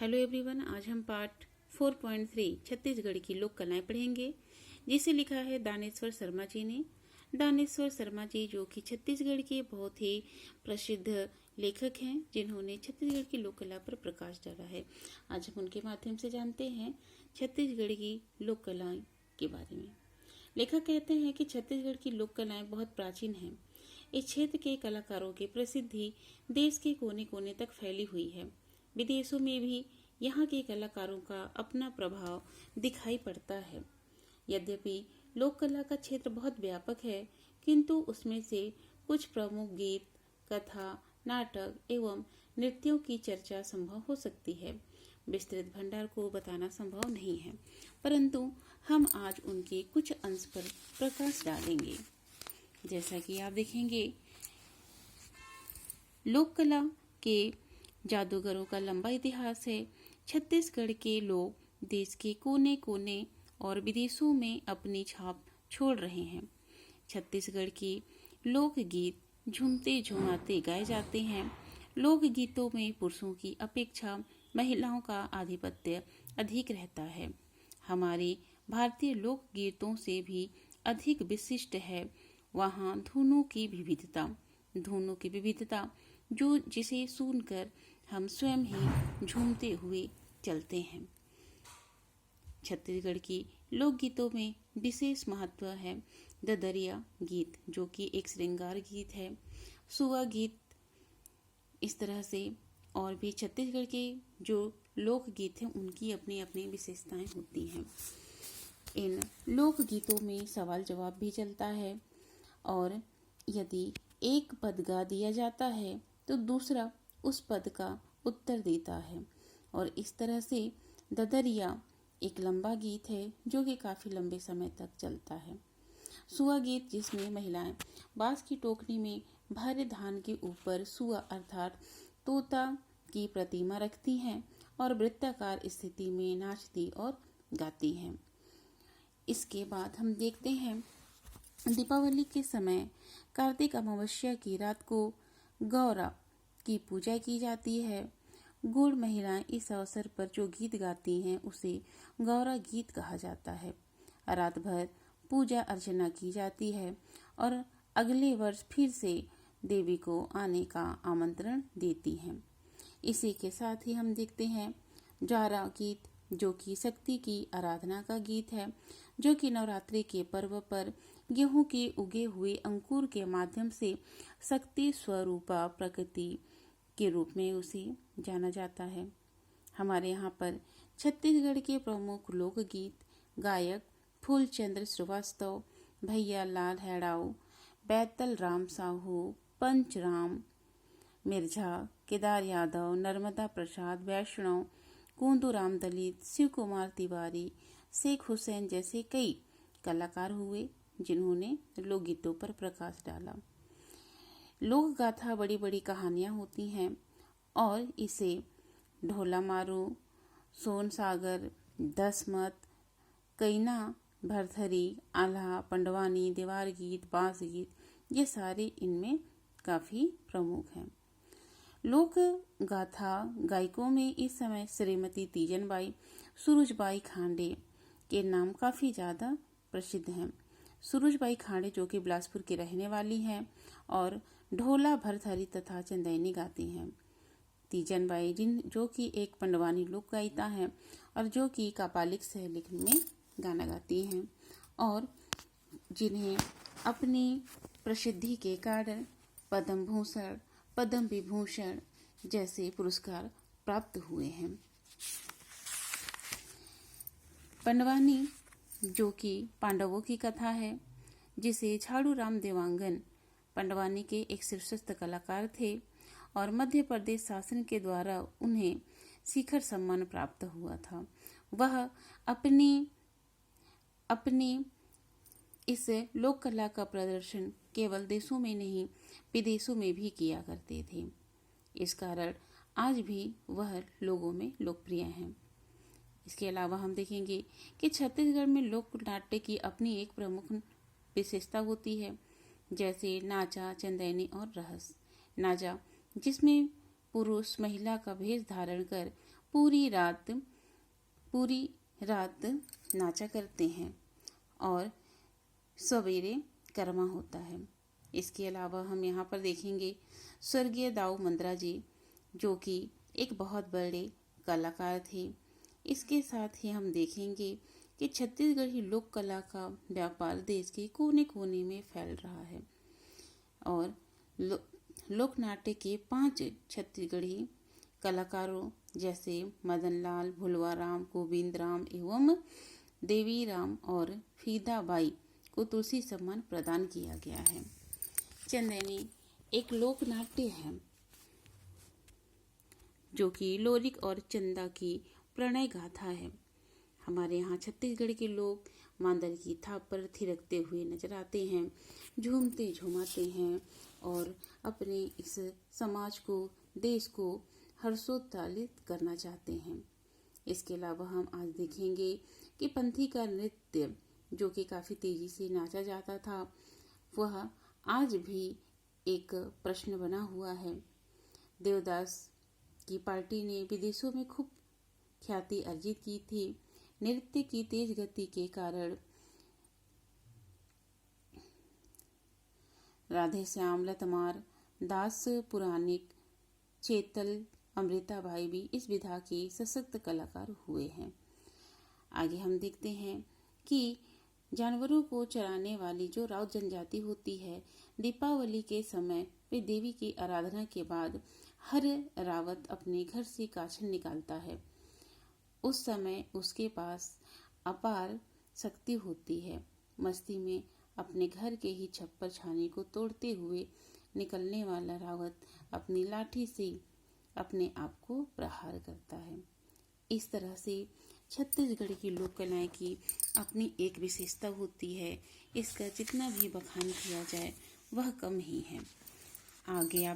Hello everyone, आज हम part 4.3 Chhattisgarh की लोक कलाएं पढ़ेंगे, जिसे लिखा है दानेश्वर शर्मा जी ने। दानेश्वर शर्मा जी जो कि छत्तीसगढ़ के बहुत ही प्रसिद्ध लेखक हैं, जिन्होंने छत्तीसगढ़ की लोक कला पर प्रकाश डाला है। आज हम उनके माध्यम से जानते हैं छत्तीसगढ़ की लोक कलाएं के बारे में। लेखक कहते हैं कि छत्तीसगढ़ की लोक कलाएं बहुत प्राचीन हैं। इस क्षेत्र के कलाकारों की प्रसिद्धि देश के कोने कोने तक फैली हुई है। विदेशों में भी यहाँ के कलाकारों का अपना प्रभाव दिखाई पड़ता है। यद्यपि लोक कला का क्षेत्र बहुत व्यापक है, किंतु उसमें से कुछ प्रमुख गीत, कथा, नाटक एवं नृत्यों की चर्चा संभव हो सकती है। विस्तृत भंडार को बताना संभव नहीं है, परंतु हम आज उनके कुछ अंश पर प्रकाश डालेंगे। जैसा कि आप देखेंगे, लोक कला के जादूगरों का लंबा इतिहास है। छत्तीसगढ़ के लोग देश के कोने कोने और विदेशों में अपनी छाप छोड़ रहे हैं। छत्तीसगढ़ की लोकगीत झूमते झुमाते गाए जाते हैं। लोकगीतों में पुरुषों की अपेक्षा महिलाओं का आधिपत्य अधिक रहता है। हमारे भारतीय लोकगीतों से भी अधिक विशिष्ट है वहाँ धुनों की विविधता जो जिसे सुनकर हम स्वयं ही झूमते हुए चलते हैं। छत्तीसगढ़ की लोकगीतों में विशेष महत्व है ददरिया गीत, जो कि एक श्रृंगार गीत है। सुआ गीत, इस तरह से और भी छत्तीसगढ़ के जो लोकगीत हैं उनकी अपनी अपनी विशेषताएं होती हैं। इन लोकगीतों में सवाल जवाब भी चलता है और यदि एक पद गा दिया जाता है तो दूसरा उस पद का उत्तर देता है, और इस तरह से ददरिया एक लंबा गीत है जो कि काफी लंबे समय तक चलता है। सुआ गीत, जिसमें महिलाएं बांस की टोकरी में भरे धान के ऊपर सुआ अर्थात तोता की प्रतिमा रखती हैं और वृत्ताकार स्थिति में नाचती और गाती हैं। इसके बाद हम देखते हैं दीपावली के समय कार्तिक अमावस्या की रात को गौरा की पूजा की जाती है। गौड़ महिलाएं इस अवसर पर जो गीत गाती हैं उसे गौरा गीत कहा जाता है। रात भर पूजा अर्चना की जाती है और अगले वर्ष फिर से देवी को आने का आमंत्रण देती हैं। इसी के साथ ही हम देखते हैं ज्वारा गीत, जो कि शक्ति की आराधना का गीत है, जो कि नवरात्रि के पर्व पर गेहूं के उगे हुए अंकुर के माध्यम से शक्ति स्वरूपा प्रकृति के रूप में उसे जाना जाता है। हमारे यहाँ पर छत्तीसगढ़ के प्रमुख लोकगीत गायक फूलचंद्र श्रीवास्तव, भैया लाल हैड़ाऊ, बैतल राम साहू, पंचराम मिर्झा, केदार यादव, नर्मदा प्रसाद वैष्णव, कुंदूराम दलित, शिव कुमार तिवारी, शेख हुसैन जैसे कई कलाकार हुए जिन्होंने लोकगीतों पर प्रकाश डाला। लोक गाथा बड़ी बड़ी कहानियां होती हैं और इसे ढोला मारू, सोन सागर, दसमत, कैना, भरथरी, आल्हा, पंडवानी, देवार गीत, बांस गीत, ये सारे इनमें काफी प्रमुख हैं। लोक गाथा गायकों में इस समय श्रीमती तीजनबाई, सुरुजबाई खांडे के नाम काफी ज्यादा प्रसिद्ध हैं। सुरुजबाई खांडे जो कि बिलासपुर की रहने वाली हैं और ढोला, भरथरी तथा चंदैनी गाती हैं। तीजनबाई जो कि एक पंडवानी लोक गायिका हैं और जो कि कापालिक शैली में गाना गाती हैं और जिन्हें अपनी प्रसिद्धि के कारण पद्म भूषण, पद्म विभूषण जैसे पुरस्कार प्राप्त हुए हैं। पंडवानी, जो कि पांडवों की कथा है, जिसे झाड़ू राम देवांगन पंडवानी के एक शीर्षस्थ कलाकार थे और मध्य प्रदेश शासन के द्वारा उन्हें शिखर सम्मान प्राप्त हुआ था। वह अपनी इस लोक कला का प्रदर्शन केवल देशों में नहीं विदेशों में भी किया करते थे। इस कारण आज भी वह लोगों में लोकप्रिय हैं। इसके अलावा हम देखेंगे कि छत्तीसगढ़ में लोक नाट्य की अपनी एक प्रमुख विशेषता होती है, जैसे नाचा, चंदैनी और रहस। नाचा, जिसमें पुरुष महिला का भेष धारण कर पूरी रात नाचा करते हैं और सवेरे कर्मा होता है। इसके अलावा हम यहाँ पर देखेंगे स्वर्गीय दाऊ मंद्रा जी, जो कि एक बहुत बड़े कलाकार थे। इसके साथ ही हम देखेंगे कि छत्तीसगढ़ी लोक कला का व्यापार देश के कोने कोने में फैल रहा है और लोक नाट्य के 5 छत्तीसगढ़ी कलाकारों जैसे मदनलाल, भुलवाराम, गोविंद राम एवं देवी राम और फीदाबाई को तुलसी सम्मान प्रदान किया गया है। चंदेनी एक लोक नाट्य है जो कि लोरिक और चंदा की प्रणय गाथा है। हमारे यहाँ छत्तीसगढ़ के लोग मांदर की थाप पर थिरकते हुए नजर आते हैं, झूमते झुमाते हैं और अपने इस समाज को, देश को हर्षोत्तालित करना चाहते हैं। इसके अलावा हम आज देखेंगे कि पंथी का नृत्य जो कि काफ़ी तेजी से नाचा जाता था, वह आज भी एक प्रश्न बना हुआ है। देवदास की पार्टी ने विदेशों में खूब ख्याति अर्जित की थी। नृत्य की तेज गति के कारण राधे श्याम, लतमार, दास पुराणिक, चेतल, अमृताबाई भी इस विधा के सशक्त कलाकार हुए हैं। आगे हम देखते हैं कि जानवरों को चराने वाली जो राउत जनजाति होती है, दीपावली के समय वे देवी की आराधना के बाद हर रावत अपने घर से काछन निकालता है। उस समय उसके पास अपार शक्ति होती है। मस्ती में अपने घर के ही छप्पर छाने को तोड़ते हुए निकलने वाला रावत अपनी लाठी से अपने आप को प्रहार करता है। इस तरह से छत्तीसगढ़ की लोक कलाएं की अपनी एक विशेषता होती है। इसका जितना भी बखान किया जाए वह कम ही है। आगे आप